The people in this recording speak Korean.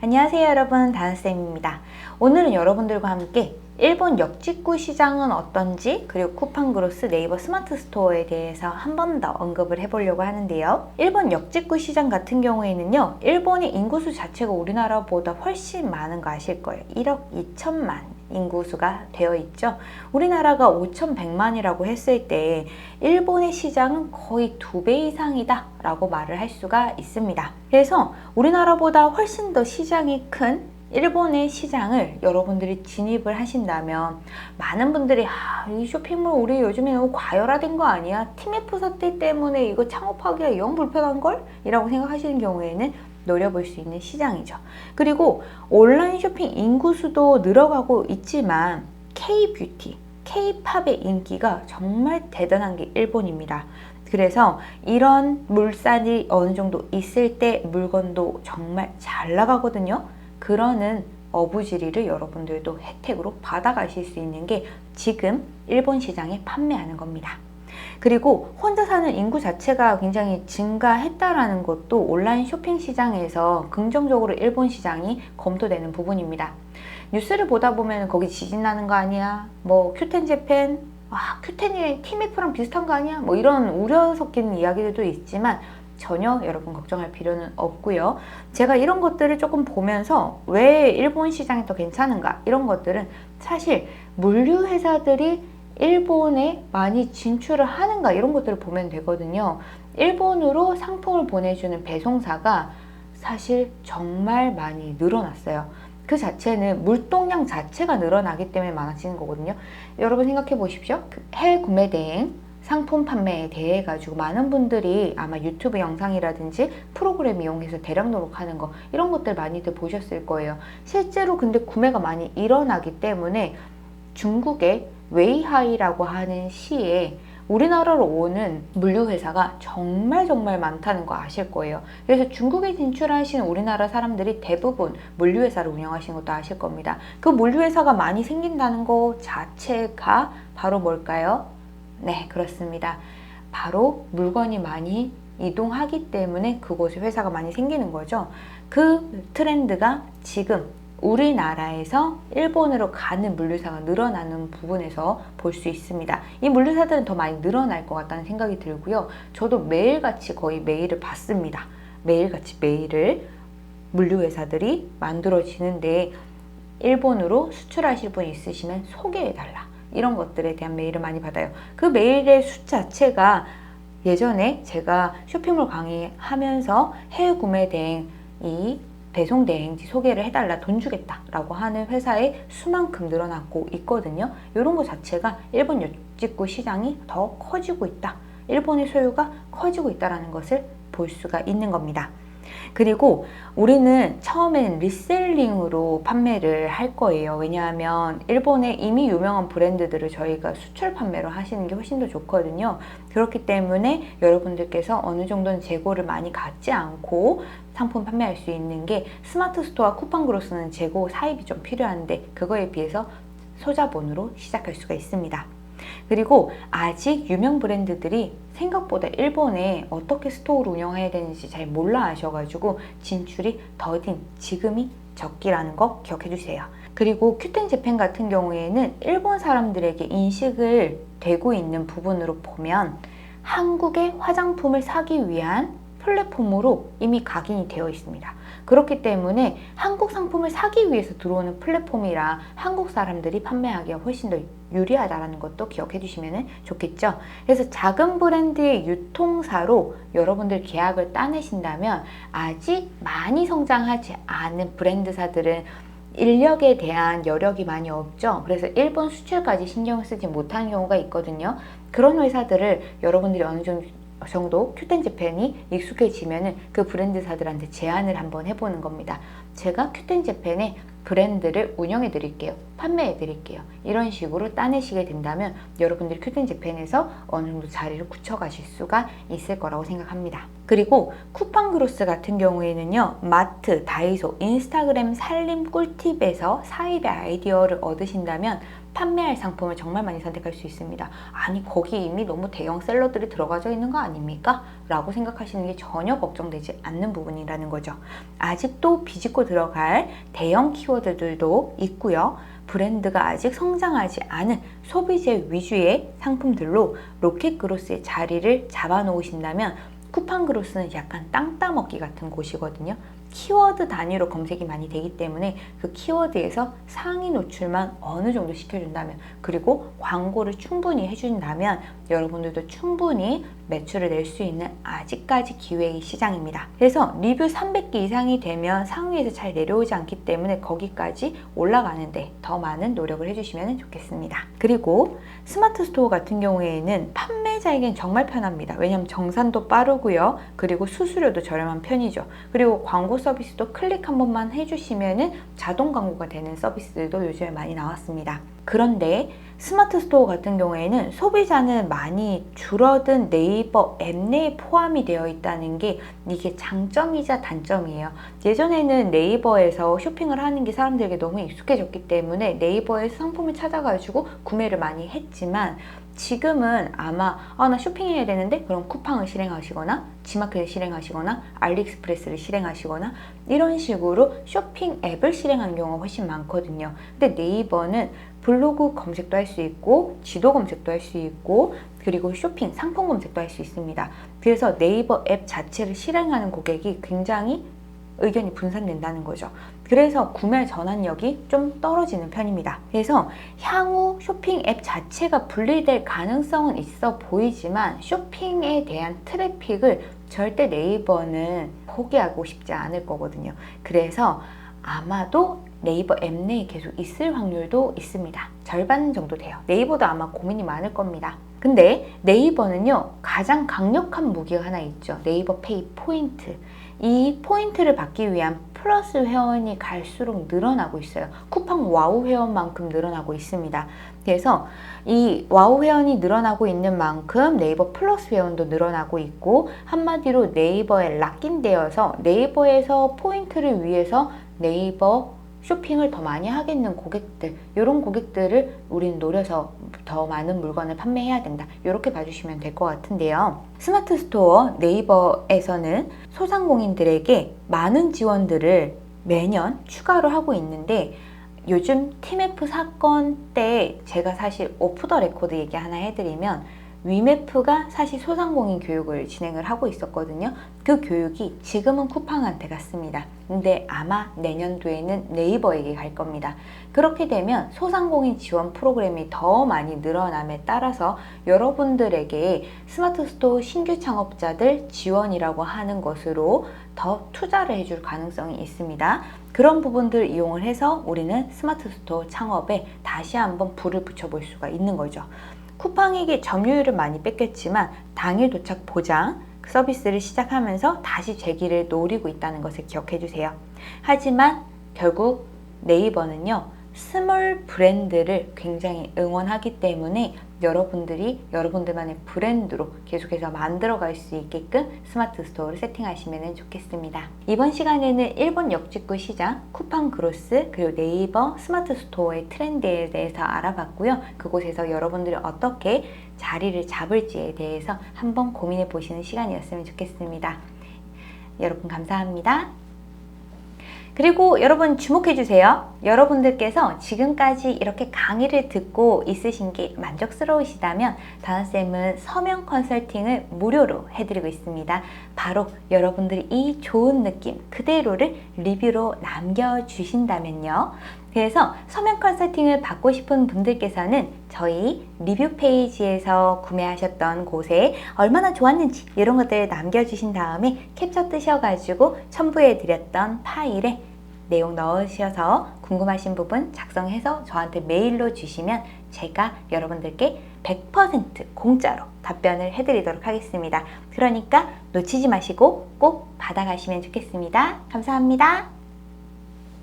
안녕하세요 여러분, 다은쌤입니다. 오늘은 여러분들과 함께 일본 역직구 시장은 어떤지, 그리고 쿠팡그로스, 네이버 스마트 스토어에 대해서 한 번 더 언급을 해보려고 하는데요. 일본 역직구 시장 같은 경우에는요, 일본의 인구수 자체가 우리나라보다 훨씬 많은 거 아실 거예요. 1억 2천만 인구수가 되어 있죠. 우리나라가 5,100만이라고 했을 때 일본의 시장은 거의 2배 이상이다 라고 말을 할 수가 있습니다. 그래서 우리나라보다 훨씬 더 시장이 큰 일본의 시장을 여러분들이 진입을 하신다면, 많은 분들이 이 쇼핑몰 우리 요즘에 너무 과열화된 거 아니야? TMF 사태 때문에 이거 창업하기가 영 불편한걸? 이라고 생각하시는 경우에는 노려볼 수 있는 시장이죠. 그리고 온라인 쇼핑 인구수도 늘어가고 있지만 K-뷰티, K-팝의 인기가 정말 대단한 게 일본입니다. 그래서 이런 물살이 어느 정도 있을 때 물건도 정말 잘 나가거든요. 그러는 어부지리를 여러분들도 혜택으로 받아가실 수 있는 게 지금 일본 시장에 판매하는 겁니다. 그리고 혼자 사는 인구 자체가 굉장히 증가했다라는 것도 온라인 쇼핑 시장에서 긍정적으로 일본 시장이 검토되는 부분입니다. 뉴스를 보다 보면 거기 지진 나는 거 아니야? 뭐 큐텐 재팬, 큐텐이 TMF랑 비슷한 거 아니야? 뭐 이런 우려 섞인 이야기들도 있지만 전혀 여러분 걱정할 필요는 없고요. 제가 이런 것들을 조금 보면서 왜 일본 시장이 더 괜찮은가, 이런 것들은 사실 물류 회사들이 일본에 많이 진출을 하는가, 이런 것들을 보면 되거든요. 일본으로 상품을 보내주는 배송사가 사실 정말 많이 늘어났어요. 그 자체는 물동량 자체가 늘어나기 때문에 많아지는 거거든요. 여러분 생각해 보십시오. 해외 구매 대행 상품 판매에 대해 가지고 많은 분들이 아마 유튜브 영상이라든지 프로그램 이용해서 대량登録하는 거, 이런 것들 많이들 보셨을 거예요. 실제로 근데 구매가 많이 일어나기 때문에 중국의 웨이하이라고 하는 시에 우리나라로 오는 물류회사가 정말 많다는 거 아실 거예요. 그래서 중국에 진출하신 우리나라 사람들이 대부분 물류회사를 운영하시는 것도 아실 겁니다. 그 물류회사가 많이 생긴다는 거 자체가 바로 뭘까요? 네, 그렇습니다. 바로 물건이 많이 이동하기 때문에 그곳에 회사가 많이 생기는 거죠. 그 트렌드가 지금 우리나라에서 일본으로 가는 물류사가 늘어나는 부분에서 볼 수 있습니다. 이 물류사들은 더 많이 늘어날 것 같다는 생각이 들고요. 저도 매일같이 거의 메일을 받습니다. 매일같이 메일을 물류회사들이 만들어지는데, 일본으로 수출하실 분 있으시면 소개해달라, 이런 것들에 대한 메일을 많이 받아요. 그 메일의 수 자체가 예전에 제가 쇼핑몰 강의하면서 해외 구매 대행, 이 배송 대행지 소개를 해달라, 돈 주겠다 라고 하는 회사의 수만큼 늘어나고 있거든요. 이런 것 자체가 일본 역직구 시장이 더 커지고 있다, 일본의 소유가 커지고 있다는 것을 볼 수가 있는 겁니다. 그리고 우리는 처음엔 리셀링으로 판매를 할 거예요. 왜냐하면 일본에 이미 유명한 브랜드들을 저희가 수출 판매로 하시는 게 훨씬 더 좋거든요. 그렇기 때문에 여러분들께서 어느 정도는 재고를 많이 갖지 않고 상품 판매할 수 있는 게, 스마트 스토어와 쿠팡그로스는 재고 사입이 좀 필요한데 그거에 비해서 소자본으로 시작할 수가 있습니다. 그리고 아직 유명 브랜드들이 생각보다 일본에 어떻게 스토어를 운영해야 되는지 잘 몰라 하셔가지고 진출이 더딘 지금이 적기라는 거 기억해 주세요. 그리고 큐텐 재팬 같은 경우에는 일본 사람들에게 인식을 되고 있는 부분으로 보면 한국의 화장품을 사기 위한 플랫폼으로 이미 각인이 되어 있습니다. 그렇기 때문에 한국 상품을 사기 위해서 들어오는 플랫폼이라 한국 사람들이 판매하기가 훨씬 더 유리하다는 것도 기억해 주시면 좋겠죠. 그래서 작은 브랜드의 유통사로 여러분들 계약을 따내신다면, 아직 많이 성장하지 않은 브랜드사들은 인력에 대한 여력이 많이 없죠. 그래서 일본 수출까지 신경을 쓰지 못하는 경우가 있거든요. 그런 회사들을 여러분들이 어느 정도 큐텐 재팬이 익숙해지면 그 브랜드사들한테 제안을 한번 해보는 겁니다. 제가 큐텐 재팬의 브랜드를 운영해 드릴게요, 판매해 드릴게요, 이런 식으로 따내시게 된다면 여러분들이 큐텐 재팬에서 어느 정도 자리를 굳혀 가실 수가 있을 거라고 생각합니다. 그리고 쿠팡그로스 같은 경우에는요, 마트, 다이소, 인스타그램 살림 꿀팁에서 사입의 아이디어를 얻으신다면 판매할 상품을 정말 많이 선택할 수 있습니다. 아니 거기 이미 너무 대형 셀러들이 들어가져 있는 거 아닙니까? 라고 생각하시는 게 전혀 걱정되지 않는 부분이라는 거죠. 아직도 비집고 들어갈 대형 키워드들도 있고요. 브랜드가 아직 성장하지 않은 소비재 위주의 상품들로 로켓그로스의 자리를 잡아놓으신다면 쿠팡그로스는 약간 땅 따먹기 같은 곳이거든요. 키워드 단위로 검색이 많이 되기 때문에 그 키워드에서 상위 노출만 어느 정도 시켜준다면, 그리고 광고를 충분히 해준다면 여러분들도 충분히 매출을 낼 수 있는 아직까지 기회의 시장입니다. 그래서 리뷰 300개 이상이 되면 상위에서 잘 내려오지 않기 때문에 거기까지 올라가는데 더 많은 노력을 해주시면 좋겠습니다. 그리고 스마트 스토어 같은 경우에는 판매자에겐 정말 편합니다. 왜냐하면 정산도 빠르고요. 그리고 수수료도 저렴한 편이죠. 그리고 광고 서비스도 클릭 한 번만 해주시면 자동 광고가 되는 서비스들도 요즘에 많이 나왔습니다. 그런데 스마트 스토어 같은 경우에는 소비자는 많이 줄어든 네이버 앱 내에 포함이 되어 있다는 게 이게 장점이자 단점이에요. 예전에는 네이버에서 쇼핑을 하는 게 사람들에게 너무 익숙해졌기 때문에 네이버에서 상품을 찾아가지고 구매를 많이 했지만, 지금은 아마 나 쇼핑해야 되는데 그럼 쿠팡을 실행하시거나 지마켓을 실행하시거나 알리익스프레스를 실행하시거나 이런 식으로 쇼핑 앱을 실행하는 경우가 훨씬 많거든요. 근데 네이버는 블로그 검색도 할 수 있고 지도 검색도 할 수 있고 그리고 쇼핑 상품 검색도 할 수 있습니다. 그래서 네이버 앱 자체를 실행하는 고객이 굉장히 의견이 분산된다는 거죠. 그래서 구매 전환력이 좀 떨어지는 편입니다. 그래서 향후 쇼핑 앱 자체가 분리될 가능성은 있어 보이지만 쇼핑에 대한 트래픽을 절대 네이버는 포기하고 싶지 않을 거거든요. 그래서 아마도 네이버 앱 내에 계속 있을 확률도 있습니다. 절반 정도 돼요. 네이버도 아마 고민이 많을 겁니다. 근데 네이버는요, 가장 강력한 무기가 하나 있죠. 네이버 페이 포인트. 이 포인트를 받기 위한 플러스 회원이 갈수록 늘어나고 있어요. 쿠팡 와우 회원만큼 늘어나고 있습니다. 그래서 이 와우 회원이 늘어나고 있는 만큼 네이버 플러스 회원도 늘어나고 있고, 한마디로 네이버에 락인되어서 네이버에서 포인트를 위해서 네이버 쇼핑을 더 많이 하겠는 고객들, 이런 고객들을 우리는 노려서 더 많은 물건을 판매해야 된다, 이렇게 봐주시면 될 것 같은데요. 스마트 스토어 네이버에서는 소상공인들에게 많은 지원들을 매년 추가로 하고 있는데, 요즘 팀F 사건 때 제가 사실 오프 더 레코드 얘기 하나 해드리면, 위메프가 사실 소상공인 교육을 진행을 하고 있었거든요. 그 교육이 지금은 쿠팡한테 갔습니다. 근데 아마 내년도에는 네이버에게 갈 겁니다. 그렇게 되면 소상공인 지원 프로그램이 더 많이 늘어남에 따라서 여러분들에게 스마트 스토어 신규 창업자들 지원이라고 하는 것으로 더 투자를 해줄 가능성이 있습니다. 그런 부분들을 이용을 해서 우리는 스마트 스토어 창업에 다시 한번 불을 붙여볼 수가 있는 거죠. 쿠팡에게 점유율을 많이 뺏겼지만 당일 도착 보장 서비스를 시작하면서 다시 재기를 노리고 있다는 것을 기억해 주세요. 하지만 결국 네이버는요, 스몰 브랜드를 굉장히 응원하기 때문에 여러분들이 여러분들만의 브랜드로 계속해서 만들어갈 수 있게끔 스마트 스토어를 세팅하시면 좋겠습니다. 이번 시간에는 일본 역직구 시장, 쿠팡그로스, 그리고 네이버 스마트 스토어의 트렌드에 대해서 알아봤고요. 그곳에서 여러분들이 어떻게 자리를 잡을지에 대해서 한번 고민해 보시는 시간이었으면 좋겠습니다. 여러분 감사합니다. 그리고 여러분 주목해주세요. 여러분들께서 지금까지 이렇게 강의를 듣고 있으신 게 만족스러우시다면 다나쌤은 서명 컨설팅을 무료로 해드리고 있습니다. 바로 여러분들이 이 좋은 느낌 그대로를 리뷰로 남겨주신다면요. 그래서 서명 컨설팅을 받고 싶은 분들께서는 저희 리뷰 페이지에서 구매하셨던 곳에 얼마나 좋았는지 이런 것들을 남겨주신 다음에 캡처 뜨셔가지고 첨부해드렸던 파일에 내용 넣으셔서 궁금하신 부분 작성해서 저한테 메일로 주시면 제가 여러분들께 100% 공짜로 답변을 해드리도록 하겠습니다. 그러니까 놓치지 마시고 꼭 받아가시면 좋겠습니다. 감사합니다.